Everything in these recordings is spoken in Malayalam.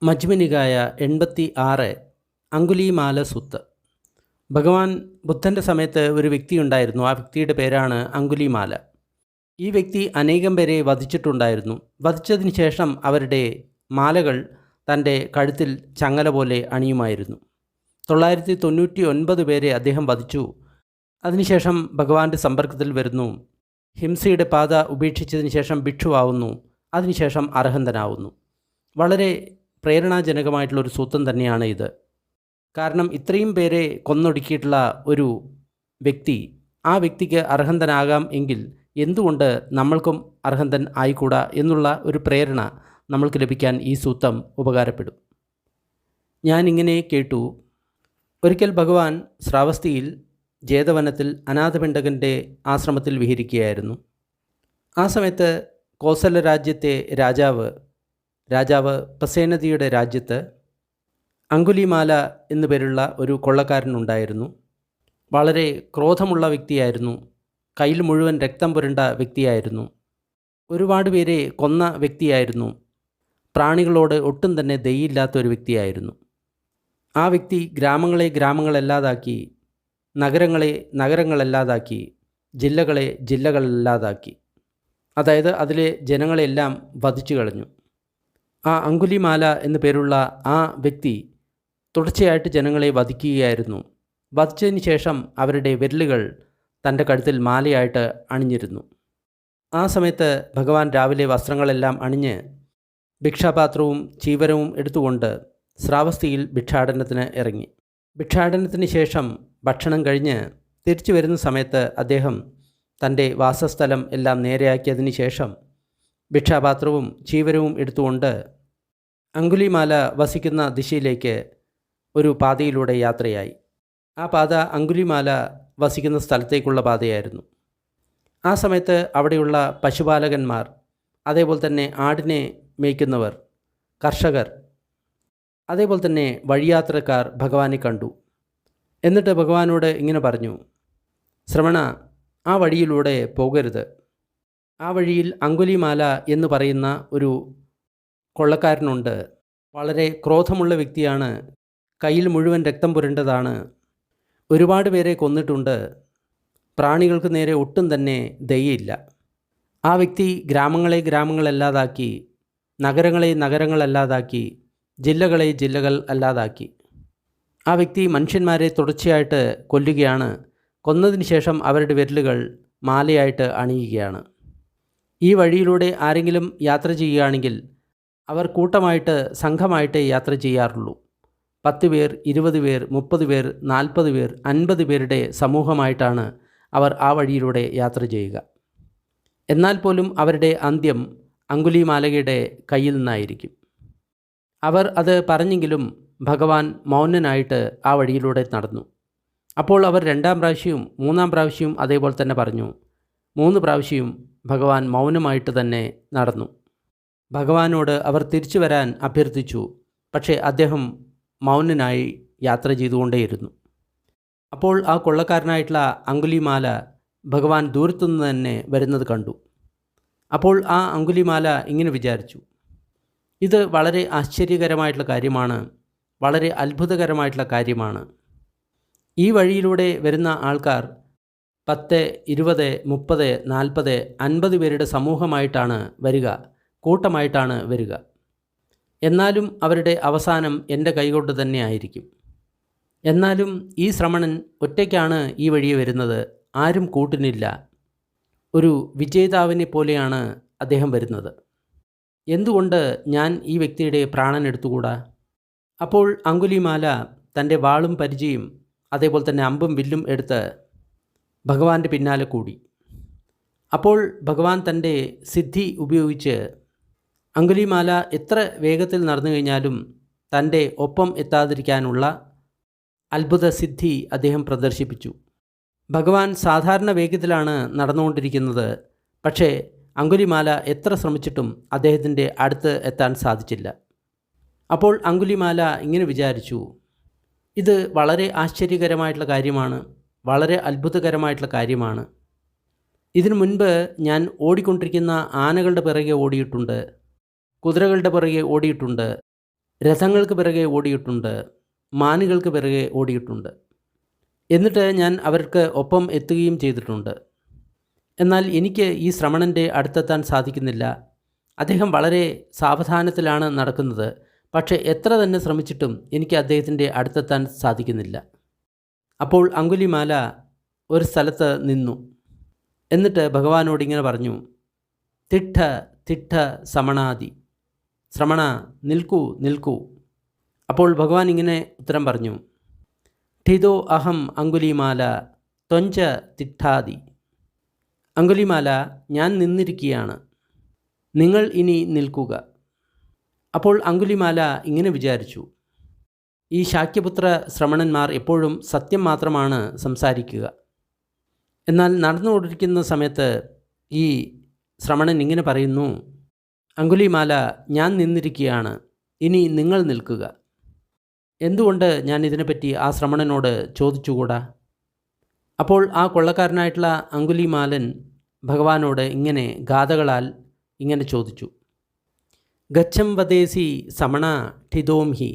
മജ്മനികായ 86 അങ്കുലീമാല സുത്ത്. ഭഗവാൻ ബുദ്ധൻ്റെ സമയത്ത് ഒരു വ്യക്തിയുണ്ടായിരുന്നു. ആ വ്യക്തിയുടെ പേരാണ് അങ്കുലീമാല. ഈ വ്യക്തി അനേകം പേരെ വധിച്ചിട്ടുണ്ടായിരുന്നു. വധിച്ചതിന് ശേഷം അവരുടെ മാലകൾ തൻ്റെ കഴുത്തിൽ ചങ്ങല പോലെ അണിയുമായിരുന്നു. 999 പേരെ അദ്ദേഹം വധിച്ചു. അതിനുശേഷം ഭഗവാന്റെ സമ്പർക്കത്തിൽ വരുന്നു. ഹിംസയുടെ പാത ഉപേക്ഷിച്ചതിന് ശേഷം ഭിക്ഷുവാകുന്നു. അതിനുശേഷം അർഹന്തനാവുന്നു. വളരെ പ്രേരണാജനകമായിട്ടുള്ളൊരു സൂത്രം തന്നെയാണ് ഇത്. കാരണം ഇത്രയും പേരെ കൊന്നൊടുക്കിയിട്ടുള്ള ഒരു വ്യക്തി, ആ വ്യക്തിക്ക് അർഹന്തനാകാം എങ്കിൽ എന്തുകൊണ്ട് നമ്മൾക്കും അർഹന്തൻ ആയിക്കൂടാ എന്നുള്ള ഒരു പ്രേരണ നമ്മൾക്ക് ലഭിക്കാൻ ഈ സൂത്രം ഉപകാരപ്പെടും. ഞാനിങ്ങനെ കേട്ടു. ഒരിക്കൽ ഭഗവാൻ ശ്രാവസ്തിയിൽ ജേതവനത്തിൽ അനാഥപിണ്ഡകൻ്റെ ആശ്രമത്തിൽ വിഹരിക്കുകയായിരുന്നു. ആ സമയത്ത് കോസല രാജ്യത്തെ രാജാവ് പ്രസേനതിയുടെ രാജ്യത്ത് അങ്കുലീമാല എന്നു പേരുള്ള ഒരു കൊള്ളക്കാരനുണ്ടായിരുന്നു. വളരെ ക്രോധമുള്ള വ്യക്തിയായിരുന്നു. കയ്യിൽ മുഴുവൻ രക്തം പുരണ്ട വ്യക്തിയായിരുന്നു. ഒരുപാട് പേരെ കൊന്ന വ്യക്തിയായിരുന്നു. പ്രാണികളോട് ഒട്ടും തന്നെ ദയയില്ലാത്ത ഒരു വ്യക്തിയായിരുന്നു. ആ വ്യക്തി ഗ്രാമങ്ങളല്ലാതാക്കി, നഗരങ്ങളല്ലാതാക്കി, ജില്ലകളല്ലാതാക്കി. അതായത് അതിലെ ജനങ്ങളെല്ലാം വധിച്ചു കളഞ്ഞു. ആ അങ്കുലീമാല എന്നു പേരുള്ള ആ വ്യക്തി തുടർച്ചയായിട്ട് ജനങ്ങളെ വധിക്കുകയായിരുന്നു. വധിച്ചതിന് ശേഷം അവരുടെ വിരലുകൾ തൻ്റെ കഴുത്തിൽ മാലയായിട്ട് അണിഞ്ഞിരുന്നു. ആ സമയത്ത് ഭഗവാൻ രാവിലെ വസ്ത്രങ്ങളെല്ലാം അണിഞ്ഞ് ഭിക്ഷാപാത്രവും ചീവരവും എടുത്തുകൊണ്ട് ശ്രാവസ്തിയിൽ ഭിക്ഷാടനത്തിന് ഇറങ്ങി. ഭിക്ഷാടനത്തിന് ശേഷം ഭക്ഷണം കഴിഞ്ഞ് തിരിച്ചു വരുന്ന സമയത്ത് അദ്ദേഹം തൻ്റെ വാസസ്ഥലം എല്ലാം നേരെയാക്കിയതിന് ശേഷം ഭിക്ഷാപാത്രവും ചീവരവും എടുത്തുകൊണ്ട് അങ്കുലീമാല വസിക്കുന്ന ദിശയിലേക്ക് ഒരു പാതയിലൂടെ യാത്രയായി. ആ പാത അങ്കുലീമാല വസിക്കുന്ന സ്ഥലത്തേക്കുള്ള പാതയായിരുന്നു. ആ സമയത്ത് അവിടെയുള്ള പശുപാലകന്മാർ, അതേപോലെ തന്നെ ആടിനെ മേയ്ക്കുന്നവർ, കർഷകർ, അതേപോലെ തന്നെ വഴിയാത്രക്കാർ ഭഗവാനെ കണ്ടു. എന്നിട്ട് ഭഗവാനോട് ഇങ്ങനെ പറഞ്ഞു: ശ്രമണ, ആ വഴിയിലൂടെ പോകരുത്. ആ വഴിയിൽ അങ്കുലീമാല എന്ന് പറയുന്ന ഒരു കൊള്ളക്കാരനുണ്ട്. വളരെ ക്രോധമുള്ള വ്യക്തിയാണ്. കയ്യിൽ മുഴുവൻ രക്തം പുരണ്ടതാണ്. ഒരുപാട് പേരെ കൊന്നിട്ടുണ്ട്. പ്രാണികൾക്ക് നേരെ ഒട്ടും തന്നെ ദയയില്ല. ആ വ്യക്തി ഗ്രാമങ്ങളല്ലാതാക്കി, നഗരങ്ങളല്ലാതാക്കി, ജില്ലകൾ അല്ലാതാക്കി. ആ വ്യക്തി മനുഷ്യന്മാരെ തുടർച്ചയായിട്ട് കൊല്ലുകയാണ്. കൊന്നതിന് ശേഷം അവരുടെ വിരലുകൾ മാലയായിട്ട് അണിയുകയാണ്. ഈ വഴിയിലൂടെ ആരെങ്കിലും യാത്ര ചെയ്യുകയാണെങ്കിൽ അവർ കൂട്ടമായിട്ട്, സംഘമായിട്ട് യാത്ര ചെയ്യാറുള്ളൂ. 10 പേർ, 20 പേർ, 30 പേർ, 40 പേർ, 50 പേരുടെ സമൂഹമായിട്ടാണ് അവർ ആ വഴിയിലൂടെ യാത്ര ചെയ്യുക. എന്നാൽ പോലും അവരുടെ അന്ത്യം അങ്കുലീമാലയുടെ കയ്യിൽ നിന്നായിരിക്കും. അവർ അത് പറഞ്ഞെങ്കിലും ഭഗവാൻ മൗനനായിട്ട് ആ വഴിയിലൂടെ നടന്നു. അപ്പോൾ അവർ 2ാം പ്രാവശ്യവും 3ാം പ്രാവശ്യവും അതേപോലെ തന്നെ പറഞ്ഞു. 3 പ്രാവശ്യവും ഭഗവാൻ മൗനമായിട്ട് തന്നെ നടന്നു. ഭഗവാനോട് അവർ തിരിച്ചു വരാൻ അഭ്യർത്ഥിച്ചു. പക്ഷേ അദ്ദേഹം മൗനനായി യാത്ര ചെയ്തുകൊണ്ടേയിരുന്നു. അപ്പോൾ ആ കൊള്ളക്കാരനായിട്ടുള്ള അങ്കുലീമാല ഭഗവാൻ ദൂരത്തുനിന്ന് തന്നെ വരുന്നത് കണ്ടു. അപ്പോൾ ആ അങ്കുലീമാല ഇങ്ങനെ വിചാരിച്ചു: ഇത് വളരെ ആശ്ചര്യകരമായിട്ടുള്ള കാര്യമാണ്, വളരെ അത്ഭുതകരമായിട്ടുള്ള കാര്യമാണ്. ഈ വഴിയിലൂടെ വരുന്ന ആൾക്കാർ 10, 20, 30, 40, 50 പേരുടെ സമൂഹമായിട്ടാണ് വരിക, കൂട്ടമായിട്ടാണ് വരിക. എന്നാലും അവരുടെ അവസാനം എൻ്റെ കൈകൊണ്ട് തന്നെ ആയിരിക്കും. എന്നാലും ഈ ശ്രമണൻ ഒറ്റയ്ക്കാണ് ഈ വഴിയെ വരുന്നത്. ആരും കൂട്ടിനില്ല. ഒരു വിജേതാവിനെ പോലെയാണ് അദ്ദേഹം വരുന്നത്. എന്തുകൊണ്ട് ഞാൻ ഈ വ്യക്തിയുടെ പ്രാണൻ എടുത്തുകൂടാ? അപ്പോൾ അങ്കുലീമാല തൻ്റെ വാളും പരിചയും അതേപോലെ തന്നെ അമ്പും വില്ലും എടുത്ത് ഭഗവാന്റെ പിന്നാലെ കൂടി. അപ്പോൾ ഭഗവാൻ തൻ്റെ സിദ്ധി ഉപയോഗിച്ച് അങ്കുലീമാല എത്ര വേഗത്തിൽ നടന്നു കഴിഞ്ഞാലും തൻ്റെ ഒപ്പം എത്താതിരിക്കാനുള്ള അത്ഭുത സിദ്ധി അദ്ദേഹം പ്രദർശിപ്പിച്ചു. ഭഗവാൻ സാധാരണ വേഗത്തിലാണ് നടന്നുകൊണ്ടിരിക്കുന്നത്. പക്ഷേ അങ്കുലീമാല എത്ര ശ്രമിച്ചിട്ടും അദ്ദേഹത്തിൻ്റെ അടുത്ത് എത്താൻ സാധിച്ചില്ല. അപ്പോൾ അങ്കുലീമാല ഇങ്ങനെ വിചാരിച്ചു: ഇത് വളരെ ആശ്ചര്യകരമായിട്ടുള്ള കാര്യമാണ്, വളരെ അത്ഭുതകരമായിട്ടുള്ള കാര്യമാണ്. ഇതിനു മുൻപ് ഞാൻ ഓടിക്കൊണ്ടിരിക്കുന്ന ആനകളുടെ പിറകെ ഓടിയിട്ടുണ്ട്, കുതിരകളുടെ പിറകെ ഓടിയിട്ടുണ്ട്, രഥങ്ങൾക്ക് പിറകെ ഓടിയിട്ടുണ്ട്, മാനുകൾക്ക് പിറകെ ഓടിയിട്ടുണ്ട്. എന്നിട്ട് ഞാൻ അവർക്ക് ഒപ്പം എത്തുകയും ചെയ്തിട്ടുണ്ട്. എന്നാൽ എനിക്ക് ഈ ശ്രമണൻ്റെ അടുത്തെത്താൻ സാധിക്കുന്നില്ല. അദ്ദേഹം വളരെ സാവധാനത്തിലാണ് നടക്കുന്നത്. പക്ഷേ എത്ര തന്നെ ശ്രമിച്ചിട്ടും എനിക്ക് അദ്ദേഹത്തിൻ്റെ അടുത്തെത്താൻ സാധിക്കുന്നില്ല. അപ്പോൾ അങ്കുലിമാല ഒരു സ്ഥലത്ത് നിന്നു. എന്നിട്ട് ഭഗവാനോട് ഇങ്ങനെ പറഞ്ഞു, തിട്ട തിട്ട സമണാദി, ശ്രമണ നിൽക്കൂ നിൽക്കൂ. അപ്പോൾ ഭഗവാൻ ഇങ്ങനെ ഉത്തരം പറഞ്ഞു, ഠിതോ അഹം അങ്കുലിമാല ത്വഞ്ച തിട്ടാതി. അങ്കുലിമാല, ഞാൻ നിന്നിരിക്കുകയാണ്, നിങ്ങൾ ഇനി നിൽക്കുക. അപ്പോൾ അങ്കുലിമാല ഇങ്ങനെ വിചാരിച്ചു, ഈ ശാക്യപുത്ര ശ്രമണന്മാർ എപ്പോഴും സത്യം മാത്രമാണ് സംസാരിക്കുക. എന്നാൽ നടന്നുകൊണ്ടിരിക്കുന്ന സമയത്ത് ഈ ശ്രമണൻ ഇങ്ങനെ പറയുന്നു, അങ്കുലിമാല, ഞാൻ നിന്നിരിക്കുകയാണ്, ഇനി നിങ്ങൾ നിൽക്കുക. എന്തുകൊണ്ട് ഞാൻ ഇതിനെപ്പറ്റി ആ ശ്രമണനോട് ചോദിച്ചുകൂടാ? അപ്പോൾ ആ കൊള്ളക്കാരനായിട്ടുള്ള അങ്കുലിമാലൻ ഭഗവാനോട് ഇങ്ങനെ ഗാഥകളാൽ ഇങ്ങനെ ചോദിച്ചു, ഗച്ഛം വദേസി സമണ ഠിതോം ഹി.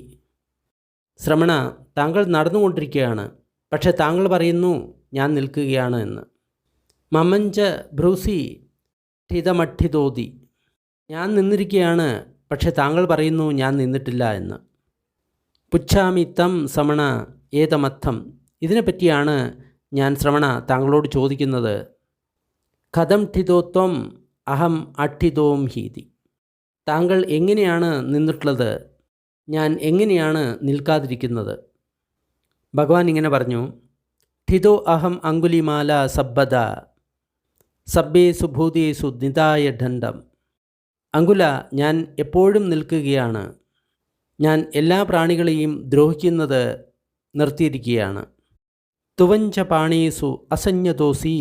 ശ്രമണ, താങ്കൾ നടന്നുകൊണ്ടിരിക്കുകയാണ്, പക്ഷേ താങ്കൾ പറയുന്നു ഞാൻ നിൽക്കുകയാണ് എന്ന്. മമഞ്ച ബ്രൂസി ഠിതമഠിതോതി. ഞാൻ നിന്നിരിക്കുകയാണ്, പക്ഷേ താങ്കൾ പറയുന്നു ഞാൻ നിന്നിട്ടില്ല എന്ന്. പുച്ഛാമി തം ശ്രമണ ഏതമർത്ഥം. ഇതിനെപ്പറ്റിയാണ് ഞാൻ ശ്രമണ താങ്കളോട് ചോദിക്കുന്നത്. കഥം ഠിതോത്വം അഹം അഠിതോം ഹീതി. താങ്കൾ എങ്ങനെയാണ് നിന്നിട്ടുള്ളത്, ഞാൻ എങ്ങനെയാണ് നിൽക്കാതിരിക്കുന്നത്? ഭഗവാൻ ഇങ്ങനെ പറഞ്ഞു, ഠിതോ അഹം അങ്കുലിമാല സബ്ബദ സബ്ബേസു ഭൂതേസു നിതായ ദണ്ഡം. അങ്കുല, ഞാൻ എപ്പോഴും നിൽക്കുകയാണ്, ഞാൻ എല്ലാ പ്രാണികളെയും ദ്രോഹിക്കുന്നത് നിർത്തിയിരിക്കുകയാണ്. തുവഞ്ച പാണീസു അസഞ്ജതോസി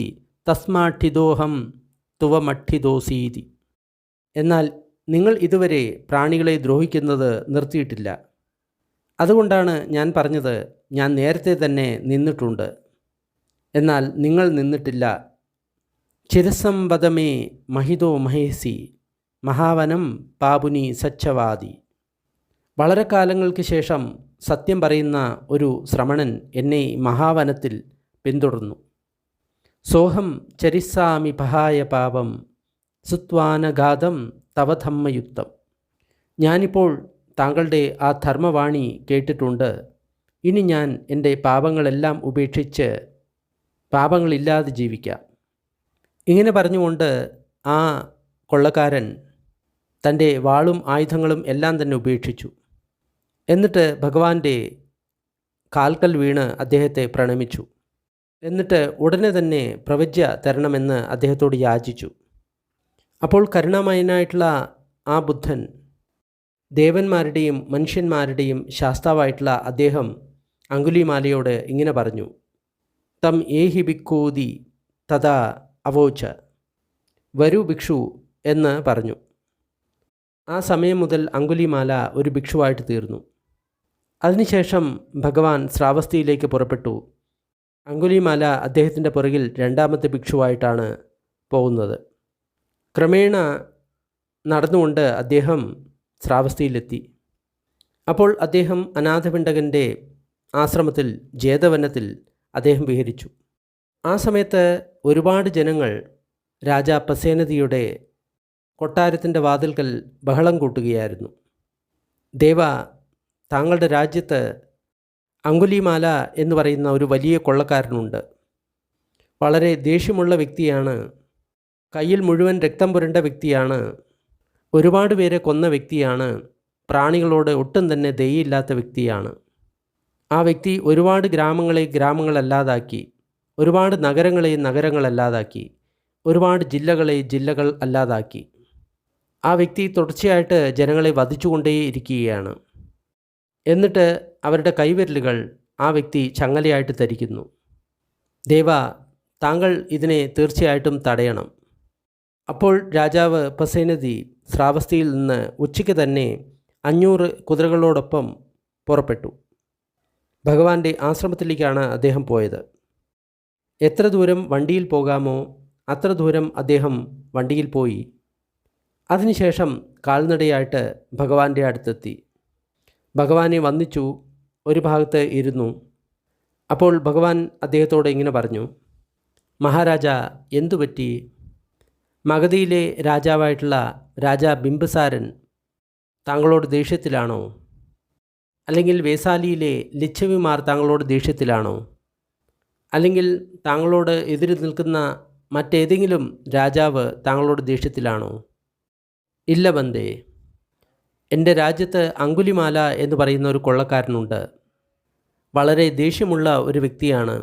തസ്മാഠിതോഹം തുവമഠിതോസീതി. എന്നാൽ നിങ്ങൾ ഇതുവരെ പ്രാണികളെ ദ്രോഹിക്കുന്നത് നിർത്തിയിട്ടില്ല. അതുകൊണ്ടാണ് ഞാൻ പറഞ്ഞത്, ഞാൻ നേരത്തെ തന്നെ നിന്നിട്ടുണ്ട്, എന്നാൽ നിങ്ങൾ നിന്നിട്ടില്ല. ചിരസംവദമേ മഹിതോ മഹേസി മഹാവനം പാപുനി സച്ചവാദി. വളരെ കാലങ്ങൾക്ക് ശേഷം സത്യം പറയുന്ന ഒരു ശ്രമണൻ എന്നെ മഹാവനത്തിൽ പിന്തുടർന്നു. സോഹം ചരിസ്സാമി പഹായ പാപം സുത്വാനഗാതം തവധമ്മയുക്തം. ഞാനിപ്പോൾ താങ്കളുടെ ആ ധർമ്മവാണി കേട്ടിട്ടുണ്ട്. ഇനി ഞാൻ എൻ്റെ പാപങ്ങളെല്ലാം ഉപേക്ഷിച്ച് പാപങ്ങളില്ലാതെ ജീവിക്കാം. ഇങ്ങനെ പറഞ്ഞുകൊണ്ട് ആ കൊള്ളക്കാരൻ തൻ്റെ വാളും ആയുധങ്ങളും എല്ലാം തന്നെ ഉപേക്ഷിച്ചു. എന്നിട്ട് ഭഗവാന്റെ കാൽക്കൽ വീണ് അദ്ദേഹത്തെ പ്രണമിച്ചു. എന്നിട്ട് ഉടനെ തന്നെ പ്രവജ്യ തരണമെന്ന് അദ്ദേഹത്തോട് യാചിച്ചു. അപ്പോൾ കരുണാമയനായിട്ടുള്ള ആ ബുദ്ധൻ, ദേവന്മാരുടെയും മനുഷ്യന്മാരുടെയും ശാസ്താവായിട്ടുള്ള അദ്ദേഹം അങ്കുലിമാലയോട് ഇങ്ങനെ പറഞ്ഞു, തം ഏഹി ഭിക്ഖൂതി തഥാ അവോച. വരൂ ഭിക്ഷു എന്ന് പറഞ്ഞു. ആ സമയം മുതൽ അങ്കുലിമാല ഒരു ഭിക്ഷുവായിട്ട് തീർന്നു. അതിനുശേഷം ഭഗവാൻ ശ്രാവസ്തിയിലേക്ക് പുറപ്പെട്ടു. അങ്കുലിമാല അദ്ദേഹത്തിൻ്റെ പുറകിൽ രണ്ടാമത്തെ ഭിക്ഷുവായിട്ടാണ് പോകുന്നത്. ക്രമേണ നടന്നുകൊണ്ട് അദ്ദേഹം ശ്രാവസ്തിയിലെത്തി. അപ്പോൾ അദ്ദേഹം അനാഥപിണ്ഡകൻ്റെ ആശ്രമത്തിൽ ജേതവനത്തിൽ അദ്ദേഹം വിഹരിച്ചു. ആ സമയത്ത് ഒരുപാട് ജനങ്ങൾ രാജാ പസേനതിയുടെ കൊട്ടാരത്തിൻ്റെ വാതിൽക്കൽ ബഹളം കൂട്ടുകയായിരുന്നു. ദേവ, താങ്കളുടെ രാജ്യത്ത് അങ്കുലിമാല എന്ന് പറയുന്ന ഒരു വലിയ കൊള്ളക്കാരനുണ്ട്. വളരെ ദേഷ്യമുള്ള വ്യക്തിയാണ്, കയ്യിൽ മുഴുവൻ രക്തം പുരണ്ട വ്യക്തിയാണ്, ഒരുപാട് പേരെ കൊന്ന വ്യക്തിയാണ്, പ്രാണികളോട് ഒട്ടും തന്നെ ദയയില്ലാത്ത വ്യക്തിയാണ്. ആ വ്യക്തി ഒരുപാട് ഗ്രാമങ്ങളെ ഗ്രാമങ്ങളല്ലാതാക്കി, ഒരുപാട് നഗരങ്ങളെ നഗരങ്ങളല്ലാതാക്കി, ഒരുപാട് ജില്ലകളെ ജില്ലകൾ അല്ലാതാക്കി. ആ വ്യക്തി തുടർച്ചയായിട്ട് ജനങ്ങളെ വധിച്ചുകൊണ്ടേയിരിക്കുകയാണ്. എന്നിട്ട് അവരുടെ കൈവിരലുകൾ ആ വ്യക്തി ചങ്ങലയായിട്ട് ധരിക്കുന്നു. ദേവ, താങ്കൾ ഇതിനെ തീർച്ചയായിട്ടും തടയണം. അപ്പോൾ രാജാവ് പസേനതി ശ്രാവസ്തിയിൽ നിന്ന് ഉച്ചയ്ക്ക് തന്നെ 500 കുതിരകളോടൊപ്പം പുറപ്പെട്ടു. ഭഗവാന്റെ ആശ്രമത്തിലേക്കാണ് അദ്ദേഹം പോയത്. എത്ര ദൂരം വണ്ടിയിൽ പോകാമോ അത്ര ദൂരം അദ്ദേഹം വണ്ടിയിൽ പോയി. അതിനുശേഷം കാൽനടയായിട്ട് ഭഗവാന്റെ അടുത്തെത്തി. ഭഗവാനെ വന്ദിച്ചു, ഒരു ഭാഗത്ത് ഇരുന്നു. അപ്പോൾ ഭഗവാൻ അദ്ദേഹത്തോട് ഇങ്ങനെ പറഞ്ഞു, മഹാരാജ, എന്തുപറ്റി? മഗധയിലെ രാജാവായിട്ടുള്ള രാജാ ബിംബിസാരൻ താങ്കളോട് ദേഷ്യത്തിലാണോ? അല്ലെങ്കിൽ വേസാലിയിലെ ലിച്ഛവിമാർ താങ്കളോട് ദേഷ്യത്തിലാണോ? അല്ലെങ്കിൽ താങ്കളോട് എതിര് നിൽക്കുന്ന മറ്റേതെങ്കിലും രാജാവ് താങ്കളോട് ദേഷ്യത്തിലാണോ? ഇല്ല ബന്ദേ, എൻ്റെ രാജ്യത്ത് അങ്കുലിമാല എന്ന് പറയുന്ന ഒരു കൊള്ളക്കാരനുണ്ട്. വളരെ ദേഷ്യമുള്ള ഒരു വ്യക്തിയാണ്,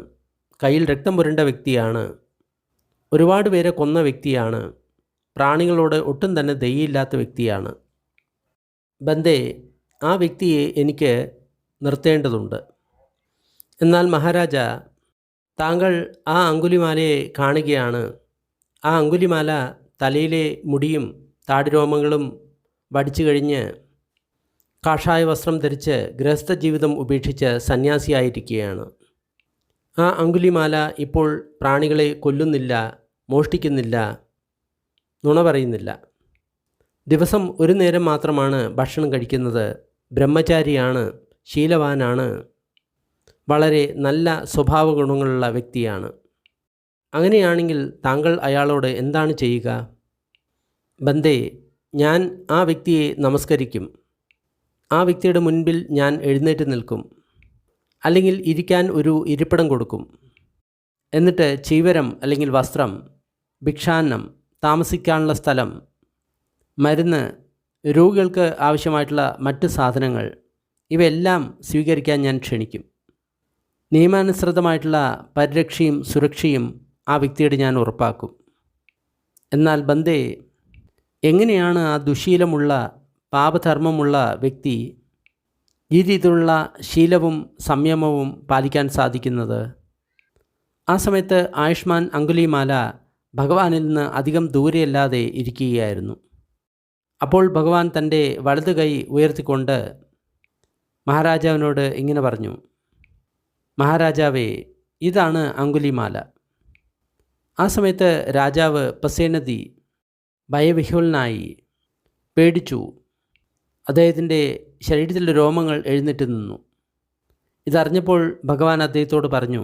കയ്യിൽ രക്തം പുരണ്ട വ്യക്തിയാണ്, ഒരുപാട് പേരെ കൊന്ന വ്യക്തിയാണ്, പ്രാണികളോട് ഒട്ടും തന്നെ ദയയില്ലാത്ത വ്യക്തിയാണ്. ബന്ദേ, ആ വ്യക്തിയെ എനിക്ക് നിർത്തേണ്ടതുണ്ട്. എന്നാൽ മഹാരാജ, താങ്കൾ ആ അങ്കുലിമാലയെ കാണുകയാണ്. ആ അങ്കുലിമാല തലയിലെ മുടിയും താടിരോമങ്ങളും വടിച്ചു കഴിഞ്ഞ് കാഷായ വസ്ത്രം ധരിച്ച് ഗൃഹസ്ഥ ജീവിതം ഉപേക്ഷിച്ച് സന്യാസിയായിരിക്കുകയാണ്. ആ അങ്കുലിമാല ഇപ്പോൾ പ്രാണികളെ കൊല്ലുന്നില്ല, മോഷ്ടിക്കുന്നില്ല, നുണ പറയുന്നില്ല. ദിവസം ഒരു നേരം മാത്രമാണ് ഭക്ഷണം കഴിക്കുന്നത്. ബ്രഹ്മചാരിയാണ്, ശീലവാനാണ്, വളരെ നല്ല സ്വഭാവ ഗുണങ്ങളുള്ള വ്യക്തിയാണ്. അങ്ങനെയാണെങ്കിൽ താങ്കൾ അയാളോട് എന്താണ് ചെയ്യുക? ബന്ദേ, ഞാൻ ആ വ്യക്തിയെ നമസ്കരിക്കും. ആ വ്യക്തിയുടെ മുൻപിൽ ഞാൻ എഴുന്നേറ്റ് നിൽക്കും, അല്ലെങ്കിൽ ഇരിക്കാൻ ഒരു ഇരിപ്പിടം കൊടുക്കും. എന്നിട്ട് ചീവരം അല്ലെങ്കിൽ വസ്ത്രം, ഭിക്ഷാന്നം, താമസിക്കാനുള്ള സ്ഥലം, മരുന്ന്, രോഗികൾക്ക് ആവശ്യമായിട്ടുള്ള മറ്റ് സാധനങ്ങൾ, ഇവയെല്ലാം സ്വീകരിക്കാൻ ഞാൻ ക്ഷണിക്കും. നിയമാനുസൃതമായിട്ടുള്ള പരിരക്ഷയും സുരക്ഷയും ആ വ്യക്തിയോട് ഞാൻ ഉറപ്പാക്കും. എന്നാൽ ബന്ദേ, എങ്ങനെയാണ് ആ ദുശീലമുള്ള പാപധർമ്മമുള്ള വ്യക്തി ഈ രീതിയിലുള്ള ശീലവും സംയമവും പാലിക്കാൻ സാധിക്കുന്നത്? ആ സമയത്ത് ആയുഷ്മാൻ അങ്കുലിമാല ഭഗവാനിൽ നിന്ന് അധികം ദൂരെയല്ലാതെ ഇരിക്കുകയായിരുന്നു. അപ്പോൾ ഭഗവാൻ തൻ്റെ വലത് കൈ ഉയർത്തിക്കൊണ്ട് മഹാരാജാവിനോട് ഇങ്ങനെ പറഞ്ഞു, മഹാരാജാവേ, ഇതാണ് അങ്കുലിമാല. ആ സമയത്ത് രാജാവ് പസേനതി ഭയവിഹ്വലനായി, പേടിച്ചു. അദ്ദേഹത്തിൻ്റെ ശരീരത്തിലെ രോമങ്ങൾ എഴുന്നേറ്റ് നിന്നു. ഇതറിഞ്ഞപ്പോൾ ഭഗവാൻ അദ്ദേഹത്തോട് പറഞ്ഞു,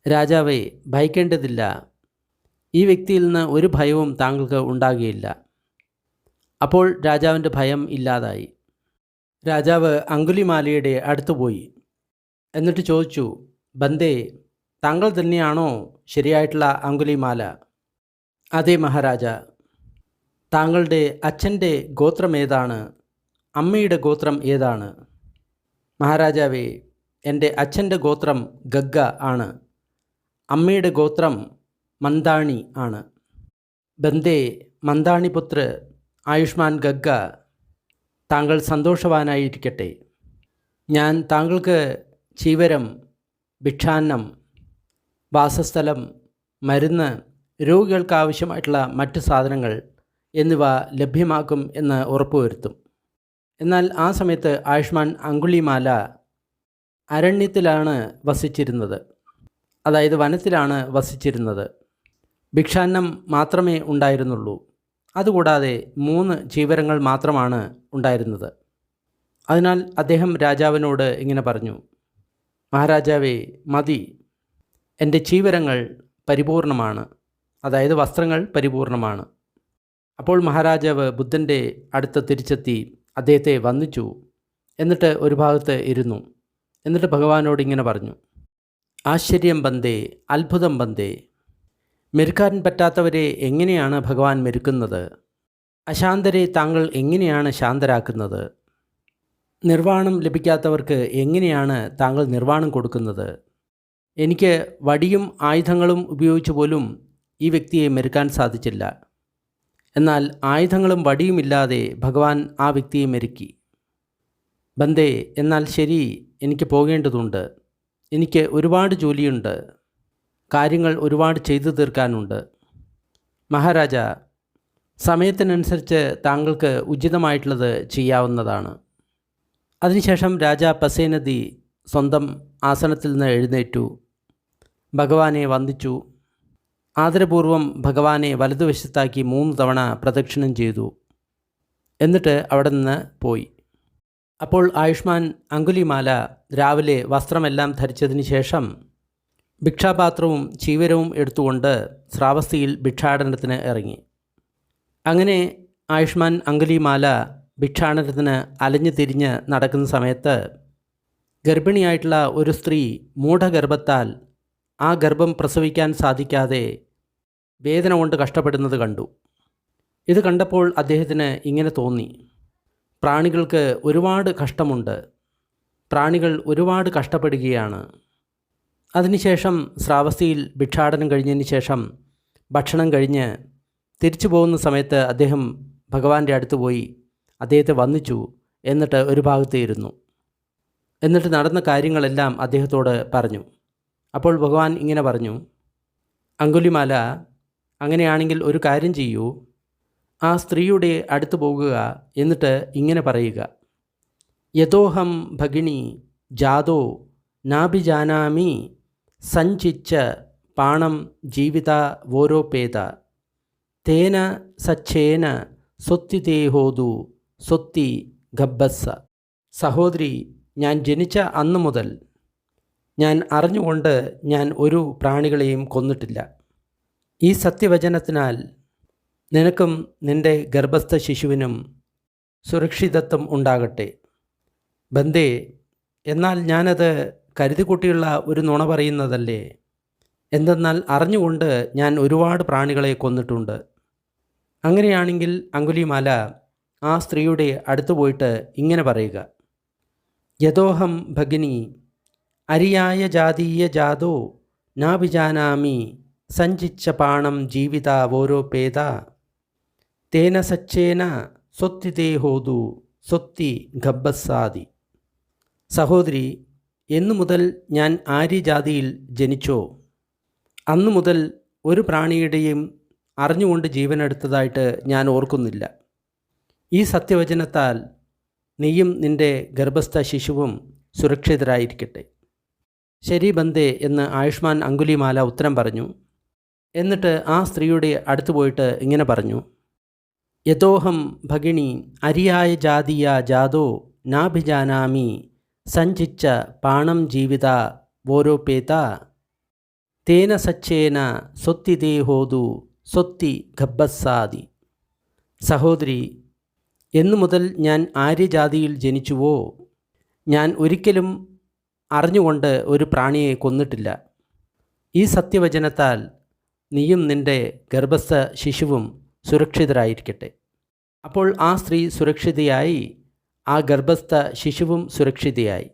രാജാവേ, ഭയക്കേണ്ടതില്ല. ഈ വ്യക്തിയിൽ നിന്ന് ഒരു ഭയവും താങ്കൾക്ക് ഉണ്ടാകുകയില്ല. അപ്പോൾ രാജാവിൻ്റെ ഭയം ഇല്ലാതായി. രാജാവ് അങ്കുലിമാലയുടെ അടുത്തുപോയി. എന്നിട്ട് ചോദിച്ചു, ബന്ദേ, താങ്കൾ തന്നെയാണോ ശരിയായിട്ടുള്ള അങ്കുലിമാല? അതെ മഹാരാജ. താങ്കളുടെ അച്ഛൻ്റെ ഗോത്രം ഏതാണ്? അമ്മയുടെ ഗോത്രം ഏതാണ്? മഹാരാജാവേ, എൻ്റെ അച്ഛൻ്റെ ഗോത്രം ഗഗ്ഗ ആണ്. അമ്മയുടെ ഗോത്രം മന്ദാണി ആണ്. ബന്ദേ, മന്ദാണിപുത്ര ആയുഷ്മാൻ ഗഗ്ഗ, താങ്കൾ സന്തോഷവാനായിരിക്കട്ടെ. ഞാൻ താങ്കൾക്ക് ചീവരം, ഭിക്ഷാന്നം, വാസസ്ഥലം, മരുന്ന്, രോഗികൾക്ക് ആവശ്യമായിട്ടുള്ള മറ്റ് സാധനങ്ങൾ എന്നിവ ലഭ്യമാക്കും എന്ന് ഉറപ്പുവരുത്തും. എന്നാൽ ആ സമയത്ത് ആയുഷ്മാൻ അങ്കുലിമാല അരണ്യത്തിലാണ് വസിച്ചിരുന്നത്, അതായത് വനത്തിലാണ് വസിച്ചിരുന്നത്. ഭിക്ഷാന്നം മാത്രമേ ഉണ്ടായിരുന്നുള്ളൂ. അതുകൂടാതെ 3 ചീവരങ്ങൾ മാത്രമാണ് ഉണ്ടായിരുന്നത്. അതിനാൽ അദ്ദേഹം രാജാവിനോട് ഇങ്ങനെ പറഞ്ഞു, മഹാരാജാവേ, മതി, എൻ്റെ ചീവരങ്ങൾ പരിപൂർണമാണ്, അതായത് വസ്ത്രങ്ങൾ പരിപൂർണമാണ്. അപ്പോൾ മഹാരാജാവ് ബുദ്ധൻ്റെ അടുത്ത് തിരിച്ചെത്തി അദ്ദേഹത്തെ വന്ദിച്ചു. എന്നിട്ട് ഒരു ഭാഗത്ത് ഇരുന്നു. എന്നിട്ട് ഭഗവാനോട് ഇങ്ങനെ പറഞ്ഞു, ആശ്ചര്യം ബന്ദേ, അത്ഭുതം ബന്ദേ. മെരുക്കാൻ പറ്റാത്തവരെ എങ്ങനെയാണ് ഭഗവാൻ മെരുക്കുന്നത്? അശാന്തരെ താങ്കൾ എങ്ങനെയാണ് ശാന്തരാക്കുന്നത്? നിർവ്വാണം ലഭിക്കാത്തവർക്ക് എങ്ങനെയാണ് താങ്കൾ നിർവ്വാണം കൊടുക്കുന്നത്? എനിക്ക് വടിയും ആയുധങ്ങളും ഉപയോഗിച്ച് പോലും ഈ വ്യക്തിയെ മെരുക്കാൻ സാധിച്ചില്ല. എന്നാൽ ആയുധങ്ങളും വടിയുമില്ലാതെ ഭഗവാൻ ആ വ്യക്തിയെ മെരുക്കി. ബന്ദേ, എന്നാൽ ശരി, എനിക്ക് പോകേണ്ടതുണ്ട്. എനിക്ക് ഒരുപാട് ജോലിയുണ്ട്, കാര്യങ്ങൾ ഒരുപാട് ചെയ്തു തീർക്കാനുണ്ട്. മഹാരാജ, സമയത്തിനനുസരിച്ച് താങ്കൾക്ക് ഉചിതമായിട്ടുള്ളത് ചെയ്യാവുന്നതാണ്. അതിനുശേഷം രാജാ പസേനതി സ്വന്തം ആസനത്തിൽ നിന്ന് എഴുന്നേറ്റു, ഭഗവാനെ വന്ദിച്ചു. ആദരപൂർവം ഭഗവാനെ വലതുവശത്താക്കി 3 തവണ പ്രദക്ഷിണം ചെയ്തു. എന്നിട്ട് അവിടെ നിന്ന് പോയി. അപ്പോൾ ആയുഷ്മാൻ അങ്കുലിമാല രാവിലെ വസ്ത്രമെല്ലാം ധരിച്ചതിന് ശേഷം ഭിക്ഷാപാത്രവും ചീവരവും എടുത്തുകൊണ്ട് ശ്രാവസ്തിയിൽ ഭിക്ഷാടനത്തിന് ഇറങ്ങി. അങ്ങനെ ആയുഷ്മാൻ അങ്കുലിമാല ഭിക്ഷാടനത്തിന് അലഞ്ഞു തിരിഞ്ഞ് നടക്കുന്ന സമയത്ത് ഗർഭിണിയായിട്ടുള്ള ഒരു സ്ത്രീ മൂഢഗർഭത്താൽ ആ ഗർഭം പ്രസവിക്കാൻ സാധിക്കാതെ വേദന കൊണ്ട് കഷ്ടപ്പെടുന്നത് കണ്ടു. ഇത് കണ്ടപ്പോൾ അദ്ദേഹത്തിന് ഇങ്ങനെ തോന്നി, പ്രാണികൾക്ക് ഒരുപാട് കഷ്ടമുണ്ട്, പ്രാണികൾ ഒരുപാട് കഷ്ടപ്പെടുകയാണ്. അതിനുശേഷം ശ്രാവസ്തിയിൽ ഭിക്ഷാടനം കഴിഞ്ഞതിന് ശേഷം ഭക്ഷണം കഴിഞ്ഞ് തിരിച്ചു പോകുന്ന സമയത്ത് അദ്ദേഹം ഭഗവാന്റെ അടുത്ത് പോയി അദ്ദേഹത്തെ വന്ദിച്ചു. എന്നിട്ട് ഒരു ഭാഗത്ത് ഇരുന്നു. എന്നിട്ട് നടന്ന കാര്യങ്ങളെല്ലാം അദ്ദേഹത്തോട് പറഞ്ഞു. അപ്പോൾ ഭഗവാൻ ഇങ്ങനെ പറഞ്ഞു, അങ്കുലിമാല, അങ്ങനെയാണെങ്കിൽ ഒരു കാര്യം ചെയ്യൂ, ആ സ്ത്രീയുടെ അടുത്ത് പോകുക. എന്നിട്ട് ഇങ്ങനെ പറയുക, യഥോഹം ഭഗിനി ജാതോ നാഭിജാനാമി സഞ്ചിച്ച പാണം ജീവിത വോരോപേത തേന സച്ഛേന സ്വത്തിദേഹോതു സ്വത്തി ഗബ്ബസ്സ. സഹോദരി, ഞാൻ ജനിച്ച അന്നു മുതൽ ഞാൻ അറിഞ്ഞുകൊണ്ട് ഞാൻ ഒരു പ്രാണികളെയും കൊന്നിട്ടില്ല. ഈ സത്യവചനത്തിനാൽ നിനക്കും നിൻ്റെ ഗർഭസ്ഥ ശിശുവിനും സുരക്ഷിതത്വം ഉണ്ടാകട്ടെ. ബന്ദേ, എന്നാൽ ഞാനത് കരുതിക്കൂട്ടിയുള്ള ഒരു നുണ പറയുന്നതല്ലേ? എന്തെന്നാൽ അറിഞ്ഞുകൊണ്ട് ഞാൻ ഒരുപാട് പ്രാണികളെ കൊന്നിട്ടുണ്ട്. അങ്ങനെയാണെങ്കിൽ അങ്കുലിമാല ആ സ്ത്രീയുടെ അടുത്ത് പോയിട്ട് ഇങ്ങനെ പറയുക, യഥോഹം ഭഗിനി അരിയായ ജാതീയ ജാതോ നാഭിജാനാമി സഞ്ചിച്ച പാണം ജീവിത വോരോപേത തേന സച്ഛേന സ്വത്തിദേഹോതു സ്വത്തി ഗബ്ബസ്സാദി. സഹോദരി, എന്നു മുതൽ ഞാൻ ആര്യജാതിയിൽ ജനിച്ചോ അന്നു മുതൽ ഒരു പ്രാണിയുടെയും അറിഞ്ഞുകൊണ്ട് ജീവനെടുത്തതായിട്ട് ഞാൻ ഓർക്കുന്നില്ല. ഈ സത്യവചനത്താൽ നീയും നിൻ്റെ ഗർഭസ്ഥ ശിശുവും സുരക്ഷിതരായിരിക്കട്ടെ. ശരി ബന്ദേ എന്ന് ആയുഷ്മാൻ അങ്കുലിമാല ഉത്തരം പറഞ്ഞു. എന്നിട്ട് ആ സ്ത്രീയുടെ അടുത്ത് പോയിട്ട് ഇങ്ങനെ പറഞ്ഞു, യഥോഹം ഭഗിനി അരിയായ ജാതീയ ജാതോ നാഭിജാനാമി സഞ്ചിച്ച പാണം ജീവിത വോരോപേത തേന സച്ഛേന സ്വത്തിദേഹോതു സ്വത്തി ഗബ്ബസ്സാദി. സഹോദരി, എന്നു മുതൽ ഞാൻ ആര്യജാതിയിൽ ജനിച്ചുവോ ഞാൻ ഒരിക്കലും അറിഞ്ഞുകൊണ്ട് ഒരു പ്രാണിയെ കൊന്നിട്ടില്ല. ഈ സത്യവചനത്താൽ നീയും നിൻ്റെ ഗർഭസ്ഥ ശിശുവും സുരക്ഷിതരായിരിക്കട്ടെ. അപ്പോൾ ആ സ്ത്രീ സുരക്ഷിതയായി, ആ ഗർഭസ്ഥ ശിശുവും സുരക്ഷിതയായി.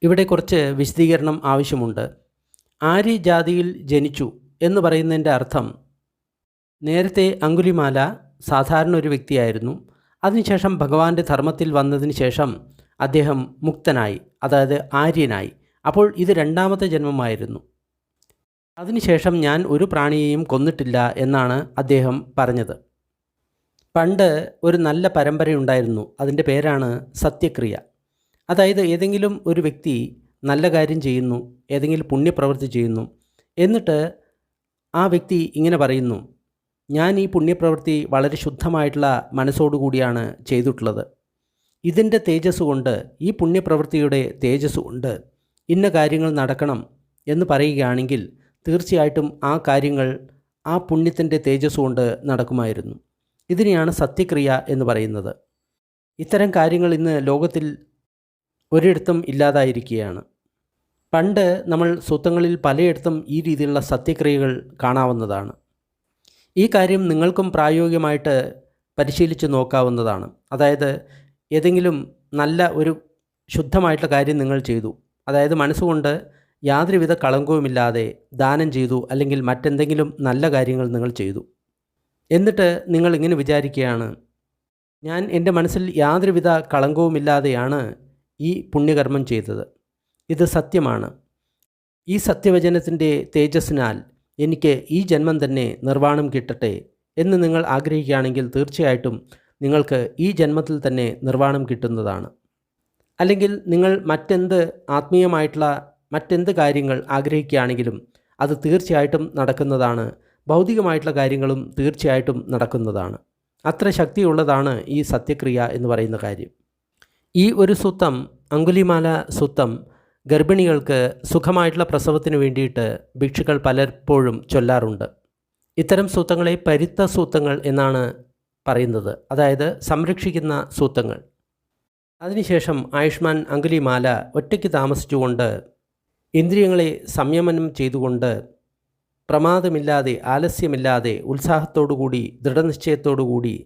ഇവിടെ കുറച്ച് വിശദീകരണം ആവശ്യമുണ്ട്. ആര്യജാതിയിൽ ജനിച്ചു എന്ന് പറയുന്നതിൻ്റെ അർത്ഥം, നേരത്തെ അങ്കുലിമാല സാധാരണ ഒരു വ്യക്തിയായിരുന്നു. അതിനുശേഷം ഭഗവാന്റെ ധർമ്മത്തിൽ വന്നതിന് ശേഷം അദ്ദേഹം മുക്തനായി, അതായത് ആര്യനായി. അപ്പോൾ ഇത് രണ്ടാമത്തെ ജന്മമായിരുന്നു. അതിനുശേഷം ഞാൻ ഒരു പ്രാണിയെയും കൊന്നിട്ടില്ല എന്നാണ് അദ്ദേഹം പറഞ്ഞത്. പണ്ട് ഒരു നല്ല പരമ്പരയുണ്ടായിരുന്നു. അതിൻ്റെ പേരാണ് സത്യക്രിയ. അതായത് ഏതെങ്കിലും ഒരു വ്യക്തി നല്ല കാര്യം ചെയ്യുന്നു, ഏതെങ്കിലും പുണ്യപ്രവൃത്തി ചെയ്യുന്നു, എന്നിട്ട് ആ വ്യക്തി ഇങ്ങനെ പറയുന്നു, ഞാൻ ഈ പുണ്യപ്രവൃത്തി വളരെ ശുദ്ധമായിട്ടുള്ള മനസ്സോടുകൂടിയാണ് ചെയ്തിട്ടുള്ളത്. ഇതിൻ്റെ തേജസ് കൊണ്ട്, ഈ പുണ്യപ്രവൃത്തിയുടെ തേജസ് കൊണ്ട് ഇന്ന കാര്യങ്ങൾ നടക്കണം എന്ന് പറയുകയാണെങ്കിൽ തീർച്ചയായിട്ടും ആ കാര്യങ്ങൾ ആ പുണ്യത്തിൻ്റെ തേജസ് കൊണ്ട് നടക്കുമായിരുന്നു. ഇതിനെയാണ് സത്യക്രിയ എന്ന് പറയുന്നത്. ഇത്തരം കാര്യങ്ങൾ ഇന്ന് ലോകത്തിൽ ഒരിടത്തും ഇല്ലാതായിരിക്കുകയാണ്. പണ്ട് നമ്മൾ സ്വത്തങ്ങളിൽ പലയിടത്തും ഈ രീതിയിലുള്ള സത്യക്രിയകൾ കാണാവുന്നതാണ്. ഈ കാര്യം നിങ്ങൾക്കും പ്രായോഗികമായിട്ട് പരിശീലിച്ച് നോക്കാവുന്നതാണ്. അതായത് ഏതെങ്കിലും നല്ല ഒരു ശുദ്ധമായിട്ടുള്ള കാര്യം നിങ്ങൾ ചെയ്തു, അതായത് മനസ്സുകൊണ്ട് യാതൊരുവിധ കളങ്കവുമില്ലാതെ ദാനം ചെയ്തു, അല്ലെങ്കിൽ മറ്റെന്തെങ്കിലും നല്ല കാര്യങ്ങൾ നിങ്ങൾ ചെയ്തു. എന്നിട്ട് നിങ്ങൾ ഇങ്ങനെ വിചാരിക്കുകയാണ്, ഞാൻ എൻ്റെ മനസ്സിൽ യാതൊരുവിധ കളങ്കവുമില്ലാതെയാണ് ഈ പുണ്യകർമ്മം ചെയ്തത്, ഇത് സത്യമാണ്. ഈ സത്യവചനത്തിൻ്റെ തേജസ്സിനാൽ എനിക്ക് ഈ ജന്മം തന്നെ നിർവ്വാണം കിട്ടട്ടെ എന്ന് നിങ്ങൾ ആഗ്രഹിക്കുകയാണെങ്കിൽ തീർച്ചയായിട്ടും നിങ്ങൾക്ക് ഈ ജന്മത്തിൽ തന്നെ നിർവ്വാണം കിട്ടുന്നതാണ്. അല്ലെങ്കിൽ നിങ്ങൾ മറ്റെന്ത് ആത്മീയമായിട്ടുള്ള മറ്റെന്ത് കാര്യങ്ങൾ ആഗ്രഹിക്കുകയാണെങ്കിലും അത് തീർച്ചയായിട്ടും നടക്കുന്നതാണ്. ഭൗതികമായിട്ടുള്ള കാര്യങ്ങളും തീർച്ചയായിട്ടും നടക്കുന്നതാണ്. അത്ര ശക്തിയുള്ളതാണ് ഈ സത്യക്രിയ എന്ന് പറയുന്ന കാര്യം. ഈ ഒരു സൂത്തം, അങ്കുലിമാല സൂത്തം, ഗർഭിണികൾക്ക് സുഖമായിട്ടുള്ള പ്രസവത്തിന് വേണ്ടിയിട്ട് ഭിക്ഷുക്കൾ പലപ്പോഴും ചൊല്ലാറുണ്ട്. ഇത്തരം സൂത്തങ്ങളെ പരിത്ത സൂത്തങ്ങൾ എന്നാണ് പറയുന്നത്, അതായത് സംരക്ഷിക്കുന്ന സൂത്തങ്ങൾ. അതിനുശേഷം ആയുഷ്മാൻ അങ്കുലിമാല ഒറ്റയ്ക്ക് താമസിച്ചുകൊണ്ട് ഇന്ദ്രിയങ്ങളെ സംയമനം ചെയ്തുകൊണ്ട് പ്രമാദമില്ലാതെ, ആലസ്യമില്ലാതെ, ഉത്സാഹത്തോടുകൂടി, ദൃഢനിശ്ചയത്തോടുകൂടി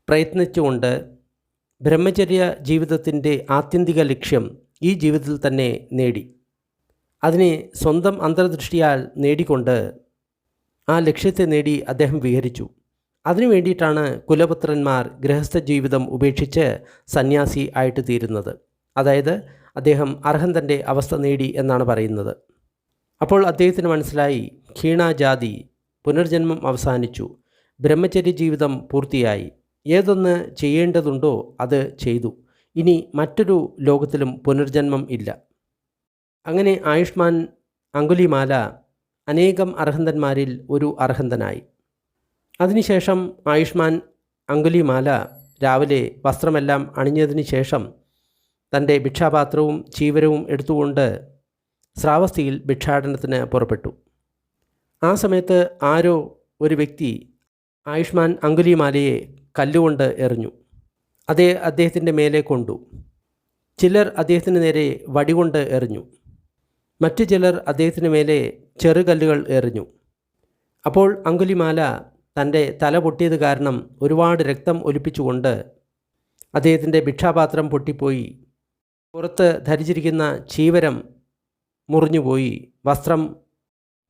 പ്രയത്നിച്ചുകൊണ്ട് ബ്രഹ്മചര്യ ജീവിതത്തിൻ്റെ ആത്യന്തിക ലക്ഷ്യം ഈ ജീവിതത്തിൽ തന്നെ നേടി. അതിനെ സ്വന്തം അന്തർദൃഷ്ടിയാൽ നേടിക്കൊണ്ട് ആ ലക്ഷ്യത്തെ നേടി അദ്ദേഹം വിഹരിച്ചു. അതിനു വേണ്ടിയിട്ടാണ് കുലപുത്രന്മാർ ഗൃഹസ്ഥ ജീവിതം ഉപേക്ഷിച്ച് സന്യാസി ആയിട്ട് തീരുന്നത്. അതായത് അദ്ദേഹം അർഹന്തൻ്റെ അവസ്ഥ നേടി എന്നാണ് പറയുന്നത്. അപ്പോൾ അദ്ദേഹത്തിന് മനസ്സിലായി, ക്ഷീണാജാതി, പുനർജന്മം അവസാനിച്ചു, ബ്രഹ്മചര്യ ജീവിതം പൂർത്തിയായി, ഏതൊന്ന് ചെയ്യേണ്ടതുണ്ടോ അത് ചെയ്തു, ഇനി മറ്റൊരു ലോകത്തിലും പുനർജന്മം ഇല്ല. അങ്ങനെ ആയുഷ്മാൻ അങ്കുലിമാല അനേകം അർഹന്തന്മാരിൽ ഒരു അർഹന്തനായി. അതിനുശേഷം ആയുഷ്മാൻ അങ്കുലിമാല രാവിലെ വസ്ത്രമെല്ലാം അണിഞ്ഞതിന് ശേഷം തൻ്റെ ഭിക്ഷാപാത്രവും ചീവരവും എടുത്തുകൊണ്ട് ശ്രാവസ്തിയിൽ ഭിക്ഷാടനത്തിന് പുറപ്പെട്ടു. ആ സമയത്ത് ആരോ ഒരു വ്യക്തി ആയുഷ്മാൻ അങ്കുലിമാലയെ കല്ലുകൊണ്ട് എറിഞ്ഞു. അദ്ദേഹത്തിൻ്റെ മേലെ കൊണ്ടു. ചിലർ അദ്ദേഹത്തിന് നേരെ വടികൊണ്ട് എറിഞ്ഞു. മറ്റു ചിലർ അദ്ദേഹത്തിന് മേലെ ചെറുകല്ലുകൾ എറിഞ്ഞു. അപ്പോൾ അങ്കുലിമാല തൻ്റെ തല പൊട്ടിയത് കാരണം ഒരുപാട് രക്തം ഒലിപ്പിച്ചുകൊണ്ട് അദ്ദേഹത്തിൻ്റെ ഭിക്ഷാപാത്രം പൊട്ടിപ്പോയി, പുറത്ത് ധരിച്ചിരിക്കുന്ന ചീവരം മുറിഞ്ഞുപോയി, വസ്ത്രം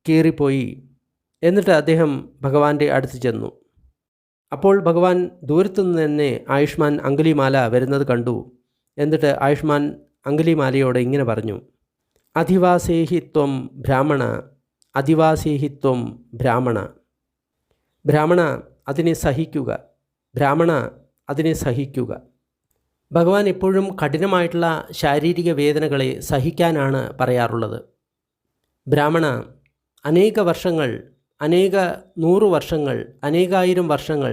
കീറിപ്പോയി. എന്നിട്ട് അദ്ദേഹം ഭഗവാന്റെ അടുത്ത് ചെന്നു. അപ്പോൾ ഭഗവാൻ ദൂരത്തുനിന്ന് തന്നെ ആയുഷ്മാൻ അങ്കുലിമാല വരുന്നത് കണ്ടു. എന്നിട്ട് ആയുഷ്മാൻ അങ്കുലിമാലയോട് ഇങ്ങനെ പറഞ്ഞു: അധിവാസേഹിത്വം ബ്രാഹ്മണ, അധിവാസേഹിത്വം ബ്രാഹ്മണ. ബ്രാഹ്മണ, അതിനെ സഹിക്കുക, ബ്രാഹ്മണ, അതിനെ സഹിക്കുക. ഭഗവാൻ എപ്പോഴും കഠിനമായിട്ടുള്ള ശാരീരിക വേദനകളെ സഹിക്കാനാണ് പറയാറുള്ളത്. ബ്രാഹ്മണ, അനേക വർഷങ്ങൾ, അനേക 100 വർഷങ്ങൾ, അനേകായിരം വർഷങ്ങൾ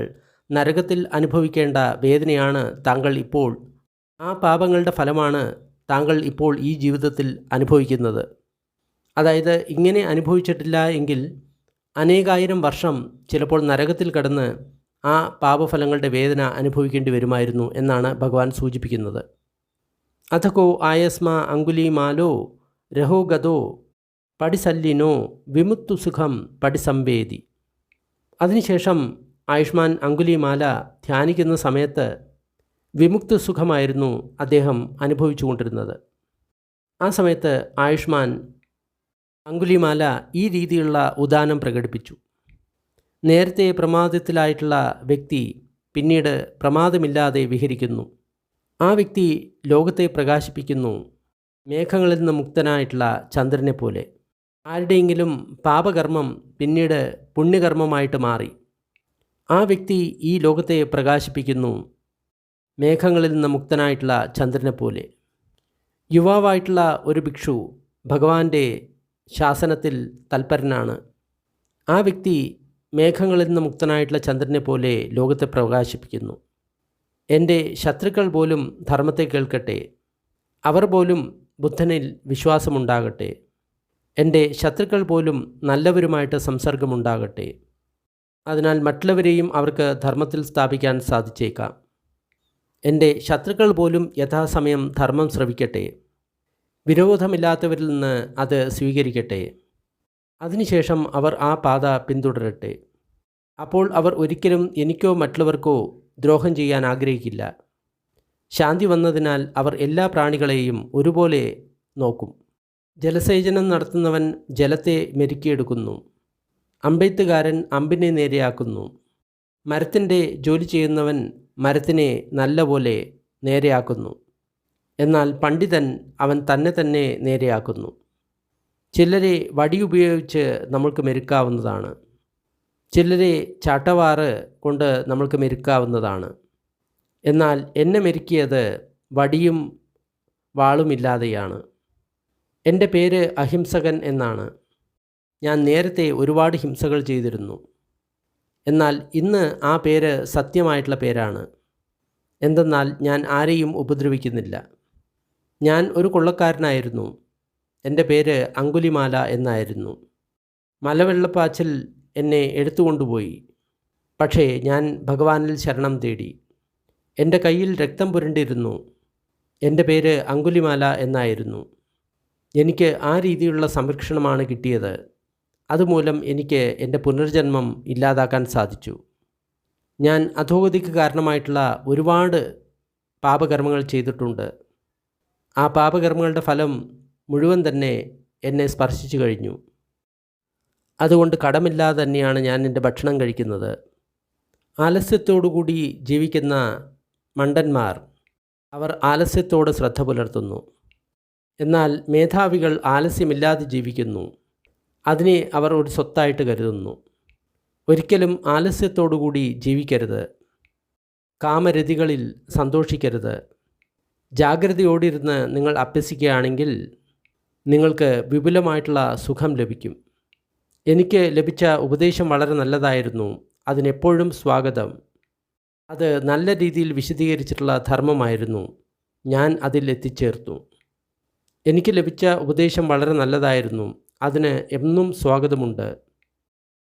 നരകത്തിൽ അനുഭവിക്കേണ്ട വേദനയാണ് താങ്കൾ ഇപ്പോൾ, ആ പാപങ്ങളുടെ ഫലമാണ് താങ്കൾ ഇപ്പോൾ ഈ ജീവിതത്തിൽ അനുഭവിക്കുന്നത്. അതായത് ഇങ്ങനെ അനുഭവിച്ചിട്ടില്ല എങ്കിൽ അനേകായിരം വർഷം ചിലപ്പോൾ നരകത്തിൽ കടന്ന് ആ പാപഫലങ്ങളുടെ വേദന അനുഭവിക്കേണ്ടി വരുമായിരുന്നു എന്നാണ് ഭഗവാൻ സൂചിപ്പിക്കുന്നത്. അഥകോ ആയസ്മ അങ്കുലിമാലോ രഹോഗതോ പടിസല്ലിനോ വിമുക്തു സുഖം പടിസംവേദി. അതിനുശേഷം ആയുഷ്മാൻ അങ്കുലിമാല ധ്യാനിക്കുന്ന സമയത്ത് വിമുക്ത സുഖമായിരുന്നു അദ്ദേഹം അനുഭവിച്ചു കൊണ്ടിരുന്നത്. ആ സമയത്ത് ആയുഷ്മാൻ അങ്കുലിമാല ഈ രീതിയിലുള്ള ഉദാനം പ്രകടിപ്പിച്ചു: നേരത്തെ പ്രമാദത്തിലായിട്ടുള്ള വ്യക്തി പിന്നീട് പ്രമാദമില്ലാതെ വിഹരിക്കുന്നു. ആ വ്യക്തി ലോകത്തെ പ്രകാശിപ്പിക്കുന്നു, മേഘങ്ങളിൽ നിന്ന് മുക്തനായിട്ടുള്ള ചന്ദ്രനെ പോലെ. ആരുടെയെങ്കിലും പാപകർമ്മം പിന്നീട് പുണ്യകർമ്മമായിട്ട് മാറി. ആ വ്യക്തി ഈ ലോകത്തെ പ്രകാശിപ്പിക്കുന്നു, മേഘങ്ങളിൽ നിന്ന് മുക്തനായിട്ടുള്ള ചന്ദ്രനെ പോലെ. യുവാവായിട്ടുള്ള ഒരു ഭിക്ഷു ഭഗവാന്റെ ശാസനത്തിൽ തൽപരനാണ്. ആ വ്യക്തി മേഘങ്ങളിൽ നിന്ന് മുക്തനായിട്ടുള്ള ചന്ദ്രനെ പോലെ ലോകത്തെ പ്രകാശിപ്പിക്കുന്നു. എൻ്റെ ശത്രുക്കൾ പോലും ധർമ്മത്തെ കേൾക്കട്ടെ, അവർ പോലും ബുദ്ധനിൽ വിശ്വാസമുണ്ടാകട്ടെ. എൻ്റെ ശത്രുക്കൾ പോലും നല്ലവരുമായിട്ട് സംസർഗമുണ്ടാകട്ടെ. അതിനാൽ മറ്റുള്ളവരെയും അവർക്ക് ധർമ്മത്തിൽ സ്ഥാപിക്കാൻ സാധിച്ചേക്കാം. എൻ്റെ ശത്രുക്കൾ പോലും യഥാസമയം ധർമ്മം ശ്രവിക്കട്ടെ, വിരോധമില്ലാത്തവരിൽ നിന്ന് അത് സ്വീകരിക്കട്ടെ. അതിനുശേഷം അവർ ആ പാത പിന്തുടരട്ടെ. അപ്പോൾ അവർ ഒരിക്കലും എനിക്കോ മറ്റുള്ളവർക്കോ ദ്രോഹം ചെയ്യാൻ ആഗ്രഹിക്കില്ല. ശാന്തി വന്നതിനാൽ അവർ എല്ലാ പ്രാണികളെയും ഒരുപോലെ നോക്കും. ജലസേചനം നടത്തുന്നവൻ ജലത്തെ മെരുക്കിയെടുക്കുന്നു, അമ്പെയ്ത്തുകാരൻ അമ്പിനെ നേരെയാക്കുന്നു, മരത്തിൻ്റെ ജോലി ചെയ്യുന്നവൻ മരത്തിനെ നല്ലപോലെ നേരെയാക്കുന്നു. എന്നാൽ പണ്ഡിതൻ അവൻ തന്നെ നേരെയാക്കുന്നു. ചിലരെ വടിയുപയോഗിച്ച് നമ്മൾക്ക് മെരുക്കാവുന്നതാണ്, ചിലരെ ചാട്ടവാറ് കൊണ്ട് നമ്മൾക്ക് മെരുക്കാവുന്നതാണ്. എന്നാൽ എന്നെ മെരുക്കിയത് വടിയും വാളുമില്ലാതെയാണ്. എൻ്റെ പേര് അഹിംസകൻ എന്നാണ്. ഞാൻ നേരത്തെ ഒരുപാട് ഹിംസകൾ ചെയ്തിരുന്നു. എന്നാൽ ഇന്ന് ആ പേര് സത്യമായിട്ടുള്ള പേരാണ്. എന്തെന്നാൽ ഞാൻ ആരെയും ഉപദ്രവിക്കുന്നില്ല. ഞാൻ ഒരു കൊള്ളക്കാരനായിരുന്നു. എൻ്റെ പേര് അങ്കുലിമാല എന്നായിരുന്നു. മലവെള്ളപ്പാച്ചിൽ എന്നെ എടുത്തുകൊണ്ടുപോയി. പക്ഷേ ഞാൻ ഭഗവാനിൽ ശരണം തേടി. എൻ്റെ കയ്യിൽ രക്തം പുരണ്ടിരുന്നു. എൻ്റെ പേര് അങ്കുലിമാല എന്നായിരുന്നു. എനിക്ക് ആ രീതിയിലുള്ള സംരക്ഷണമാണ് കിട്ടിയത്. അതുമൂലം എനിക്ക് എൻ്റെ പുനർജന്മം ഇല്ലാതാക്കാൻ സാധിച്ചു. ഞാൻ അധോഗതിക്ക് കാരണമായിട്ടുള്ള ഒരുപാട് പാപകർമ്മങ്ങൾ ചെയ്തിട്ടുണ്ട്. ആ പാപകർമ്മങ്ങളുടെ ഫലം മുഴുവൻ തന്നെ എന്നെ സ്പർശിച്ചു കഴിഞ്ഞു. അതുകൊണ്ട് കടമില്ലാതെ തന്നെയാണ് ഞാൻ എൻ്റെ ഭക്ഷണം കഴിക്കുന്നത്. ആലസ്യത്തോടുകൂടി ജീവിക്കുന്ന മണ്ടന്മാർ അവർ ആലസ്യത്തോട് ശ്രദ്ധ പുലർത്തുന്നു. എന്നാൽ മേധാവികൾ ആലസ്യമില്ലാതെ ജീവിക്കുന്നു. അതിനെ അവർ ഒരു സ്വത്തായിട്ട് കരുതുന്നു. ഒരിക്കലും ആലസ്യത്തോടുകൂടി ജീവിക്കരുത്. കാമരതികളിൽ സന്തോഷിക്കരുത്. ജാഗ്രതയോടിരുന്ന് നിങ്ങൾ അഭ്യസിക്കുകയാണെങ്കിൽ നിങ്ങൾക്ക് വിപുലമായിട്ടുള്ള സുഖം ലഭിക്കും. എനിക്ക് ലഭിച്ച ഉപദേശം വളരെ നല്ലതായിരുന്നു. അതിനെപ്പോഴും സ്വാഗതം. അത് നല്ല രീതിയിൽ വിശദീകരിച്ചിട്ടുള്ള ധർമ്മമായിരുന്നു. ഞാൻ അതിൽ എത്തിച്ചേർന്നു. എനിക്ക് ലഭിച്ച ഉപദേശം വളരെ നല്ലതായിരുന്നു. അതിന് എന്നും സ്വാഗതമുണ്ട്.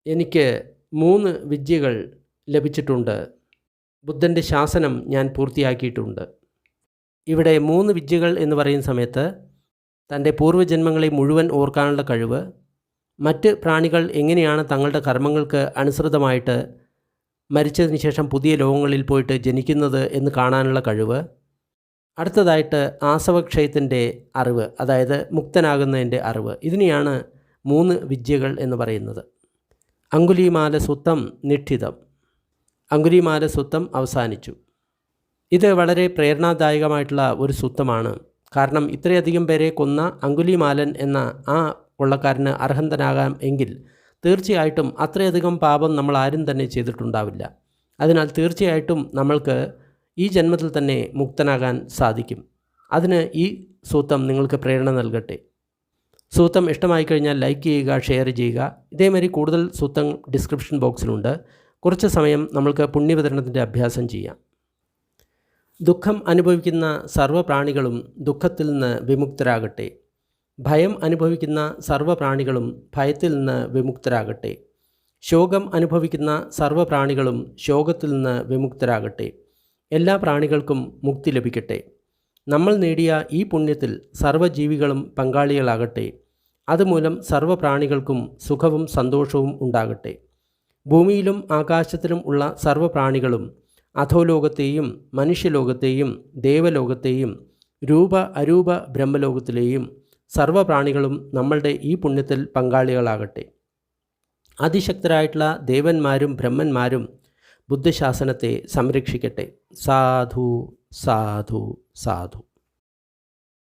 എനിക്ക് 3 വിദ്യകൾ ലഭിച്ചിട്ടുണ്ട്. ബുദ്ധൻ്റെ ശാസനം ഞാൻ പൂർത്തിയാക്കിയിട്ടുണ്ട്. ഇവിടെ 3 വിദ്യകൾ എന്ന് പറയുന്ന സമയത്ത് തൻ്റെ പൂർവ്വജന്മങ്ങളെ മുഴുവൻ ഓർക്കാനുള്ള കഴിവ്, മറ്റ് പ്രാണികൾ എങ്ങനെയാണ് തങ്ങളുടെ കർമ്മങ്ങൾക്ക് അനുസൃതമായിട്ട് മരിച്ചതിന് ശേഷം പുതിയ ലോകങ്ങളിൽ പോയിട്ട് ജനിക്കുന്നത് എന്ന് കാണാനുള്ള കഴിവ്, അടുത്തതായിട്ട് ആസവക്ഷയത്തിൻ്റെ അറിവ്, അതായത് മുക്തനാകുന്നതിൻ്റെ അറിവ്. ഇതിനെയാണ് 3 വിദ്യകൾ എന്ന് പറയുന്നത്. അങ്കുലിമാല സുത്തം നിഷ്ഠിതം. അങ്കുലിമാല സുത്തം അവസാനിച്ചു. ഇത് വളരെ പ്രേരണാദായകമായിട്ടുള്ള ഒരു സുത്തമാണ്. കാരണം ഇത്രയധികം പേരെ കൊന്ന അങ്കുലിമാലൻ എന്ന ആ കൊള്ളക്കാരന് അർഹന്തനാകാം എങ്കിൽ തീർച്ചയായിട്ടും അത്രയധികം പാപം നമ്മൾ ആരും തന്നെ ചെയ്തിട്ടുണ്ടാവില്ല. അതിനാൽ തീർച്ചയായിട്ടും നമ്മൾക്ക് ഈ ജന്മത്തിൽ തന്നെ മുക്തനാകാൻ സാധിക്കും. അതിന് ഈ സൂത്രം നിങ്ങൾക്ക് പ്രേരണ നൽകട്ടെ. സൂത്രം ഇഷ്ടമായി കഴിഞ്ഞാൽ ലൈക്ക് ചെയ്യുക, ഷെയർ ചെയ്യുക. ഇതേമാതിരി കൂടുതൽ സൂത്രം ഡിസ്ക്രിപ്ഷൻ ബോക്സിലുണ്ട്. കുറച്ച് സമയം നമ്മൾക്ക് പുണ്യവിതരണത്തിൻ്റെ അഭ്യാസം ചെയ്യാം. ദുഃഖം അനുഭവിക്കുന്ന സർവ്വപ്രാണികളും ദുഃഖത്തിൽ നിന്ന് വിമുക്തരാകട്ടെ. ഭയം അനുഭവിക്കുന്ന സർവ്വപ്രാണികളും ഭയത്തിൽ നിന്ന് വിമുക്തരാകട്ടെ. ശോകം അനുഭവിക്കുന്ന സർവ്വപ്രാണികളും ശോകത്തിൽ നിന്ന് വിമുക്തരാകട്ടെ. എല്ലാ പ്രാണികൾക്കും മുക്തി ലഭിക്കട്ടെ. നമ്മൾ നേടിയ ഈ പുണ്യത്തിൽ സർവ്വജീവികളും പങ്കാളികളാകട്ടെ. അതുമൂലം സർവ്വപ്രാണികൾക്കും സുഖവും സന്തോഷവും ഉണ്ടാകട്ടെ. ഭൂമിയിലും ആകാശത്തിലും ഉള്ള സർവ്വപ്രാണികളും അധോലോകത്തെയും മനുഷ്യലോകത്തെയും ദേവലോകത്തെയും രൂപ അരൂപ ബ്രഹ്മലോകത്തിലെയും സർവ്വപ്രാണികളും നമ്മളുടെ ഈ പുണ്യത്തിൽ പങ്കാളികളാകട്ടെ. അതിശക്തരായിട്ടുള്ള ദേവന്മാരും ബ്രഹ്മന്മാരും ബുദ്ധശാസനത്തെ സംരക്ഷിക്കട്ടെ. സാധു സാധു സാധു.